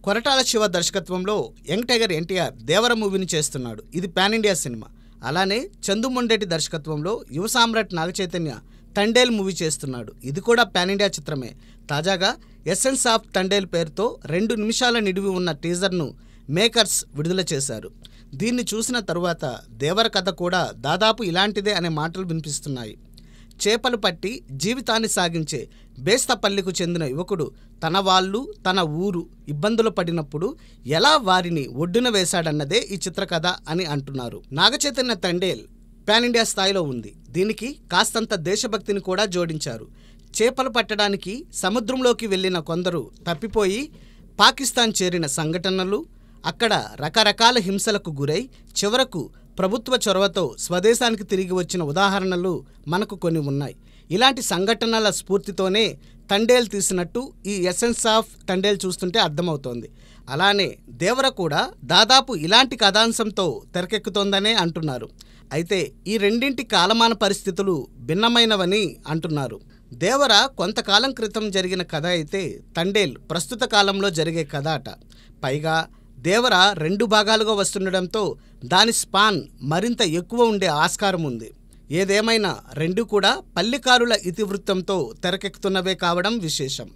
కొరటాల శివ దర్శకత్వంలో young tiger NTR దేవర మూవీని చేస్తున్నాడు. ఇది పాన్ ఇండియా సినిమా. అలానే చందు మొండేటి దర్శకత్వంలో యువ సామ్రాట్ నాగచైతన్య తండేల్ మూవీ చేస్తున్నాడు. ఇది కూడా పాన్ ఇండియా చిత్రమే. తాజాగా ఎసెన్స్ ఆఫ్ తండేల్ పేరుతో 2 నిమిషాల నిడివి ఉన్న టీజర్ను మేకర్స్ విడుదల చేశారు. దీన్ని చూసిన తరువాత దేవర కథ కూడా దాదాపు ఇలాంటిదే అనే మాటలు వినిపిస్తున్నాయి. చేపలు పట్టి జీవితాన్ని సాగించే బేస్తపల్లికు చెందిన యువకుడు తన వాళ్ళు తన ఊరు ఇబ్బందులు పడినప్పుడు ఎలా వారిని ఒడ్డున వేశాడన్నదే ఈ చిత్రకథ అని అంటున్నారు. నాగచైతన్య తండేల్ పాన్ ఇండియా స్థాయిలో ఉంది. దీనికి కాస్తంత దేశభక్తిని కూడా జోడించారు. చేపలు పట్టడానికి సముద్రంలోకి వెళ్ళిన కొందరు తప్పిపోయి పాకిస్తాన్ చేరిన సంఘటనలు, అక్కడ రకరకాల హింసలకు గురై చివరకు ప్రభుత్వ చొరవతో స్వదేశానికి తిరిగి వచ్చిన ఉదాహరణలు మనకు కొన్ని ఉన్నాయి. ఇలాంటి సంఘటనల స్ఫూర్తితోనే తండేల్ తీసినట్టు ఈ ఎసెన్స్ ఆఫ్ తండేల్ చూస్తుంటే అర్థమవుతోంది. అలానే దేవర కూడా దాదాపు ఇలాంటి కథాంశంతో తెరకెక్కుతోందనే అంటున్నారు. అయితే ఈ రెండింటి కాలమాన పరిస్థితులు భిన్నమైనవని అంటున్నారు. దేవర కొంతకాలం క్రితం జరిగిన కథ అయితే తండేల్ ప్రస్తుత కాలంలో జరిగే కథ అట. పైగా దేవర 2 భాగాలుగా వస్తుండడంతో దాని స్పాన్ మరింత ఎక్కువ ఉండే ఆస్కారం ఉంది. ఏదేమైనా 2 కూడా పల్లెకారుల ఇతివృత్తంతో తెరకెక్కుతున్నవే కావడం విశేషం.